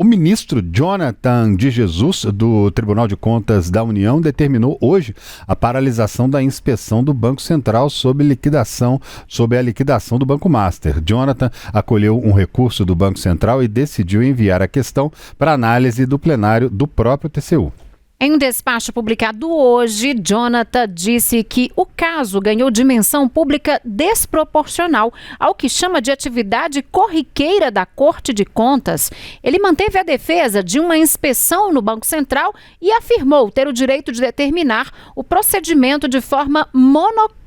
O ministro Jonathan de Jesus, do Tribunal de Contas da União, determinou hoje a paralisação da inspeção do Banco Central sob a liquidação do Banco Master. Jonathan acolheu um recurso do Banco Central e decidiu enviar a questão para análise do plenário do próprio TCU. Em um despacho publicado hoje, Jonathan disse que o caso ganhou dimensão pública desproporcional ao que chama de atividade corriqueira da Corte de Contas. Ele manteve a defesa de uma inspeção no Banco Central e afirmou ter o direito de determinar o procedimento de forma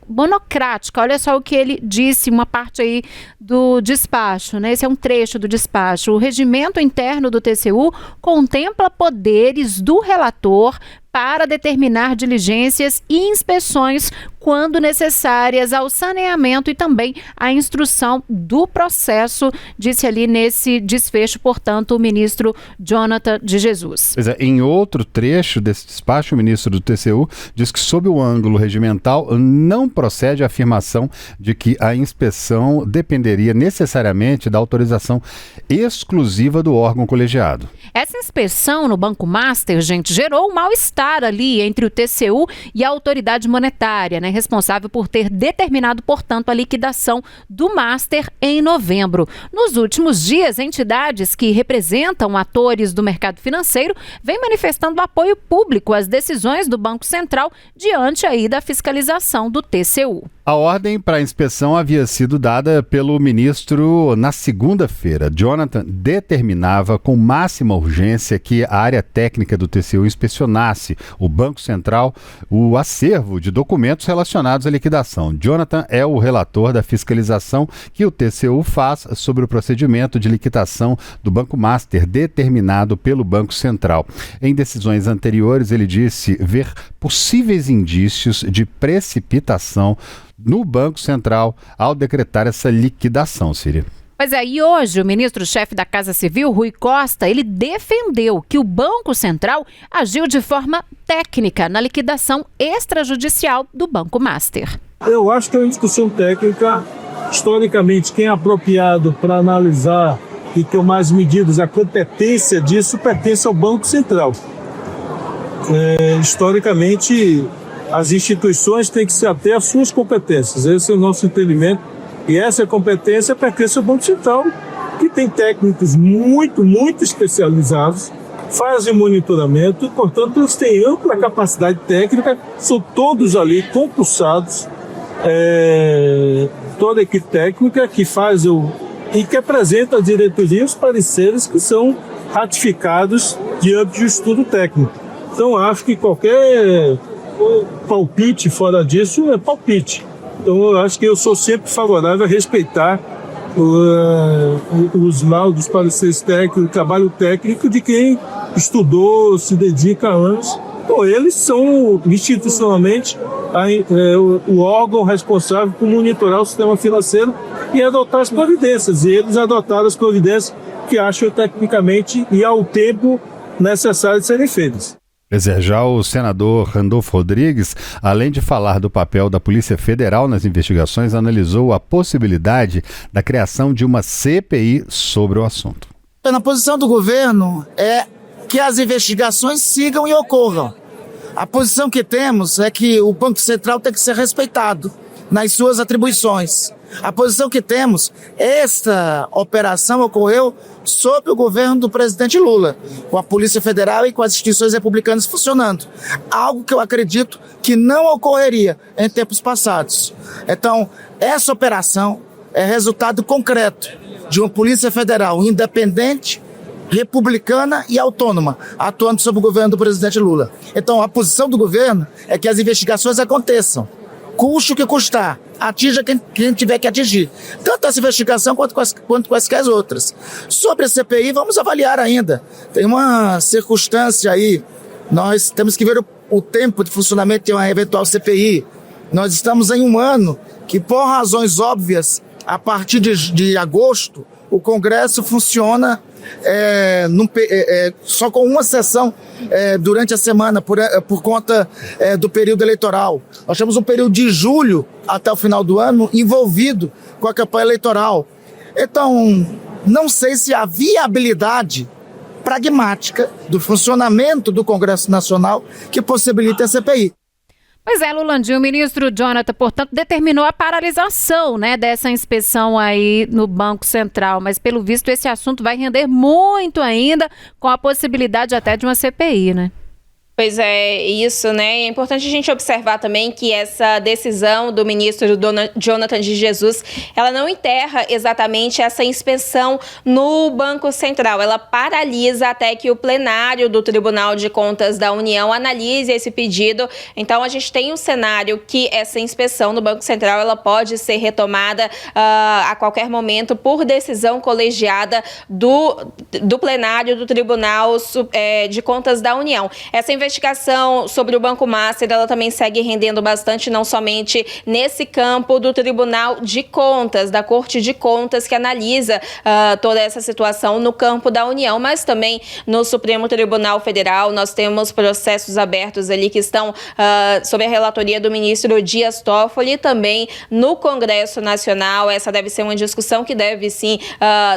monocrática. Olha só o que ele disse, uma parte aí do despacho, né? Esse é um trecho do despacho. O regimento interno do TCU contempla poderes do relator para determinar diligências e inspeções quando necessárias ao saneamento e também à instrução do processo, disse ali nesse desfecho, portanto, o ministro Jonathan de Jesus. Pois é, em outro trecho desse despacho, o ministro do TCU diz que, sob o ângulo regimental, não procede a afirmação de que a inspeção dependeria necessariamente da autorização exclusiva do órgão colegiado. Essa inspeção no Banco Master, gente, gerou um mal-estar ali entre o TCU e a autoridade monetária, né, responsável por ter determinado, portanto, a liquidação do Master em novembro. Nos últimos dias, entidades que representam atores do mercado financeiro vêm manifestando apoio público às decisões do Banco Central diante aí da fiscalização do TCU. A ordem para a inspeção havia sido dada pelo ministro na segunda-feira. Jonathan determinava com máxima urgência que a área técnica do TCU inspecionasse o Banco Central, o acervo de documentos relacionados à liquidação. Jonathan é o relator da fiscalização que o TCU faz sobre o procedimento de liquidação do Banco Master determinado pelo Banco Central. Em decisões anteriores, ele disse ver possíveis indícios de precipitação no Banco Central ao decretar essa liquidação, Síria. Pois é, e hoje o ministro-chefe da Casa Civil, Rui Costa, ele defendeu que o Banco Central agiu de forma técnica na liquidação extrajudicial do Banco Master. Eu acho que é uma discussão técnica. Historicamente, quem é apropriado para analisar e tomar as medidas, a competência disso pertence ao Banco Central. Historicamente, as instituições têm que se ater às suas competências. Esse é o nosso entendimento. E essa competência pertence ao Banco Central, que tem técnicos muito especializados, fazem monitoramento, portanto, eles têm ampla capacidade técnica, são todos ali concursados, toda a equipe técnica que faz e que apresenta à diretoria os pareceres que são ratificados diante de um estudo técnico. Então, acho que qualquer palpite fora disso é palpite. Então, eu acho que eu sou sempre favorável a respeitar os laudos, pareceres técnicos, o trabalho técnico de quem estudou, se dedica há anos. Então, eles são institucionalmente o órgão responsável por monitorar o sistema financeiro e adotar as providências. E eles adotaram as providências que acham tecnicamente e ao tempo necessário de serem feitas. Já o senador Randolfo Rodrigues, além de falar do papel da Polícia Federal nas investigações, analisou a possibilidade da criação de uma CPI sobre o assunto. Na posição do governo é que as investigações sigam e ocorram. A posição que temos é que o Banco Central tem que ser respeitado nas suas atribuições. A posição que temos, esta operação ocorreu sob o governo do presidente Lula, com a Polícia Federal e com as instituições republicanas funcionando. Algo que eu acredito que não ocorreria em tempos passados. Então, essa operação é resultado concreto de uma Polícia Federal independente, republicana e autônoma, atuando sob o governo do presidente Lula. Então, a posição do governo é que as investigações aconteçam. Custe o que custar, atinja quem tiver que atingir. Tanto essa investigação quanto quaisquer outras. Sobre a CPI, vamos avaliar ainda. Tem uma circunstância aí, nós temos que ver o tempo de funcionamento de uma eventual CPI. Nós estamos em um ano que, por razões óbvias, a partir de agosto, o Congresso funciona só com uma sessão durante a semana, por conta do período eleitoral. Nós temos um período de julho até o final do ano envolvido com a campanha eleitoral. Então, não sei se a viabilidade pragmática do funcionamento do Congresso Nacional que possibilita a CPI. Pois é, Lulandinho, o ministro Jonathan, portanto, determinou a paralisação, né, dessa inspeção aí no Banco Central, mas pelo visto esse assunto vai render muito ainda, com a possibilidade até de uma CPI, né? Pois é, isso, né? É importante a gente observar também que essa decisão do ministro Jonathan de Jesus, ela não enterra exatamente essa inspeção no Banco Central. Ela paralisa até que o plenário do Tribunal de Contas da União analise esse pedido. Então, a gente tem um cenário que essa inspeção no Banco Central, ela pode ser retomada a qualquer momento por decisão colegiada do plenário do Tribunal de Contas da União. Essa investigação sobre o Banco Master, ela também segue rendendo bastante, não somente nesse campo do Tribunal de Contas, da Corte de Contas, que analisa toda essa situação no campo da União, mas também no Supremo Tribunal Federal. Nós temos processos abertos ali que estão sob a relatoria do ministro Dias Toffoli, e também no Congresso Nacional. Essa deve ser uma discussão que deve sim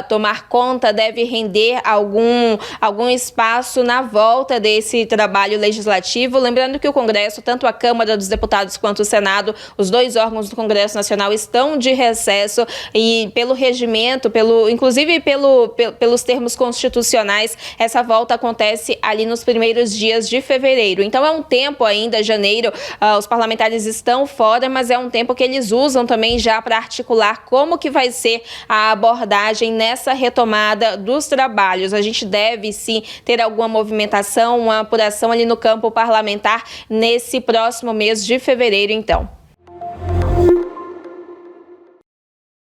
tomar conta, deve render algum espaço na volta desse trabalho legislativo. Lembrando que o Congresso, tanto a Câmara dos Deputados quanto o Senado, os dois órgãos do Congresso Nacional estão de recesso e pelo regimento, inclusive pelos termos constitucionais, essa volta acontece ali nos primeiros dias de fevereiro. Então é um tempo ainda, janeiro, os parlamentares estão fora, mas é um tempo que eles usam também já para articular como que vai ser a abordagem nessa retomada dos trabalhos. A gente deve sim ter alguma movimentação, uma apuração ali no campo parlamentar nesse próximo mês de fevereiro, então.